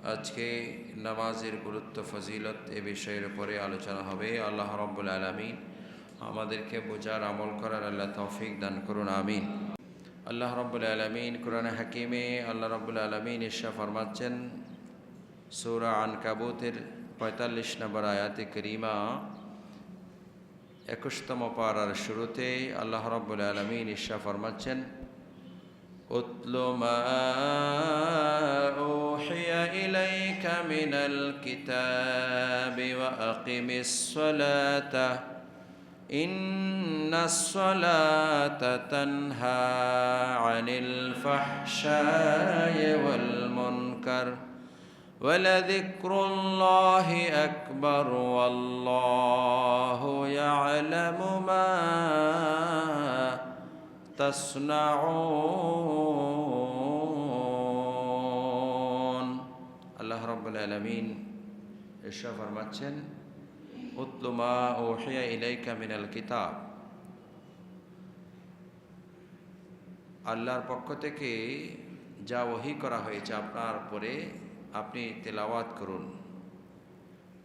আজকে নামাজের গুরুত্ব ফজিলত এ বিষয়ের উপরে আলোচনা হবে। আল্লাহ রাব্বুল আলামিন আমাদেরকে বোঝার আমল করার আল্লাহ তৌফিক দান করুন, আমিন। আল্লাহ রাব্বুল আলামিন কুরআনে হাকিমে আল্লাহ রাব্বুল আলামিন ইরশাদ ফরমাচ্ছেন সূরা আনকাবুতের ৪৫ নম্বর আয়াতে কারিমা ২১তম পারার শুরুতে আল্লাহ রাব্বুল আলামিন ইরশাদ ফরমাচ্ছেন উতলু মা উহিয়া ইলাইকা মিনাল কিতাবি ওয়া আকিমিস সালাতা ইন্নাস সালাতা তানহা আনিল ফাহশাই ওয়াল মুনকার ওয়ালাযিকরুল্লাহি আকবার ওয়াল্লাহু ইয়ালামু মা তাসনাউন। আল্লাহ রাব্বুল আলামিন ইরশাদ ফরমাচ্ছেন উতলু মা উহিয়া ইলাইকা মিনাল কিতাব, আল্লাহর পক্ষ থেকে যা ওহী করা হয়েছে আপনার উপরে আপনি তেলাওয়াত করুন।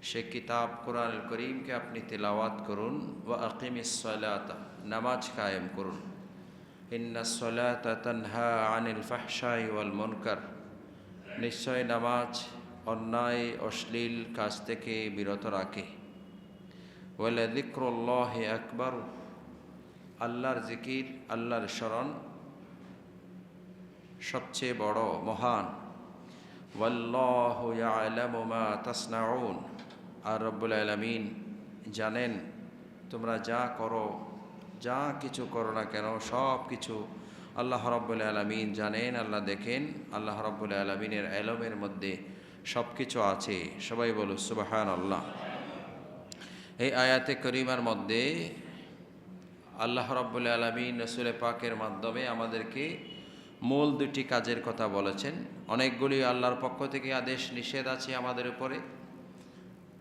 সে কিতাব কুরআনুল কারীমকে আপনি তেলাওয়াত করুন। ওয়া আকিমিস সালাতা, নামাজ কায়েম করুন। ইন্নাস সালাতা তানহা আনিল ফাহশাই ওয়াল মুনকার, নিশ্চয় নামাজ অন্যায় অশ্লীল কাজ থেকে বিরত রাখে। ওয়ালাযিকরুল্লাহি আকবার, আল্লাহর জিকির আল্লাহর স্মরণ সবচেয়ে বড় মহান। ওয়াল্লাহু ইয়ালামু মা তাসনাউন, আর রব্বুল আলামিন জানেন তোমরা যা করো, যা কিছু করো না কেন সব কিছু আল্লাহ রাব্বুল আলামিন জানেন, আল্লাহ দেখেন। আল্লাহ রাব্বুল আলামিনের ইলমের মধ্যে সব কিছু আছে। সবাই বলো সুবহানাল্লাহ। এই আয়াতে করিমার মধ্যে আল্লাহ রাব্বুল আলামিন রাসূল পাকের মাধ্যমে আমাদেরকে মূল দুটি কাজের কথা বলেছেন। অনেকগুলি আল্লাহর পক্ষ থেকে আদেশ নিষেধ আছে আমাদের উপরে।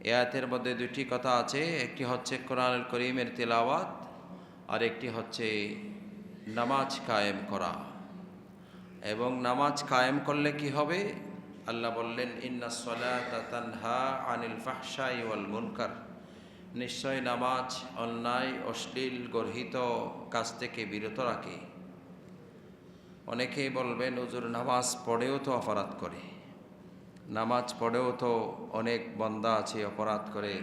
এই আয়াতের মধ্যে দুটি কথা আছে, একটি হচ্ছে কোরআনুল কারীমের তেলাওয়াত, আর একটি হচ্ছে নামাজ কায়েম করা। এবং নামাজ কায়েম করলে কি হবে? আল্লাহ বললেন ইন্নাস সালাতা তানহা আনিল ফাহশাই ওয়াল মুনকার, নিশ্চয় নামাজ অন্যায় অশ্লীল গর্হিত কাজ থেকে বিরত রাখে। অনেকেই বলবেন হুজুর নামাজ পড়েও তো অপরাধ করে, নামাজ পড়েও তো অনেক বান্দা আছে অপরাধ করে,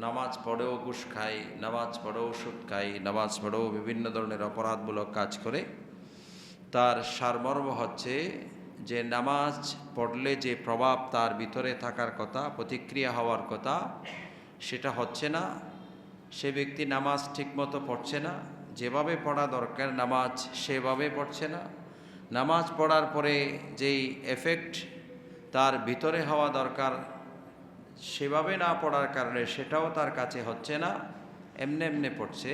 নামাজ পড়েও ঘুষ খায়, নামাজ পড়েও সুদ খায়, নামাজ পড়েও বিভিন্ন ধরনের অপরাধমূলক কাজ করে। তার সারমর্ম হচ্ছে যে নামাজ পড়লে যে প্রভাব তার ভিতরে থাকার কথা, প্রতিক্রিয়া হওয়ার কথা, সেটা হচ্ছে না। সে ব্যক্তি নামাজ ঠিকমতো পড়ছে না, যেভাবে পড়া দরকার নামাজ সেভাবে পড়ছে না। নামাজ পড়ার পরে যেই এফেক্ট তার ভিতরে হওয়া দরকার সেভাবে না পড়ার কারণে সেটাও তার কাছে হচ্ছে না, এমনি এমনি পড়ছে।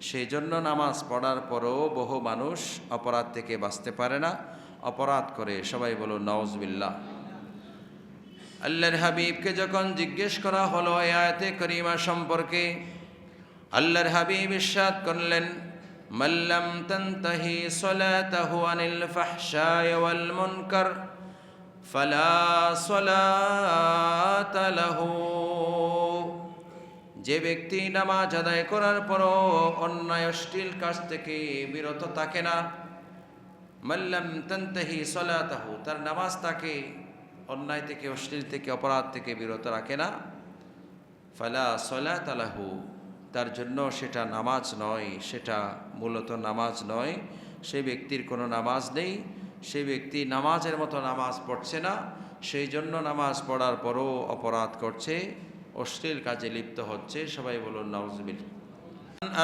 সেই জন্য নামাজ পড়ার পরেও বহু মানুষ অপরাধ থেকে বাঁচতে পারে না, অপরাধ করে। সবাই বলুন নাউজুবিল্লাহ। আল্লাহর হাবিবকে যখন জিজ্ঞেস করা হলো এই আয়াতে করিমা সম্পর্কে, আল্লাহর হাবিব ইরশাদ করলেন মাল্লাম তানতাহি সালাতাহু আনিল ফাহশাই ওয়াল মুনকার ফালা সালাতা লাহু, যে ব্যক্তি নামাজ আদায় করার পরও অন্যায় অশ্লীল কাজ থেকে বিরত থাকে না, মাল্লাম তানতাহি সালাতাহু, তার নামাজ তাকে অন্যায় থেকে অশ্লীল থেকে অপরাধ থেকে বিরত রাখে না, ফালা সালাতা লাহু, তার জন্য সেটা নামাজ নয়, সেটা মূলত নামাজ নয়। সেই ব্যক্তির কোনো নামাজ নেই, সেই ব্যক্তি নামাজের মতো নামাজ পড়ছে না, সেই জন্য নামাজ পড়ার পরও অপরাধ করছে, অশ্লীল কাজে লিপ্ত হচ্ছে। সবাই বলুন নাউজুবিল্লাহ।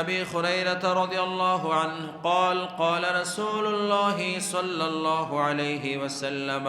আবি হুরায়রা রাদিয়াল্লাহু আনহু قال قال رسول الله صلى الله عليه وسلم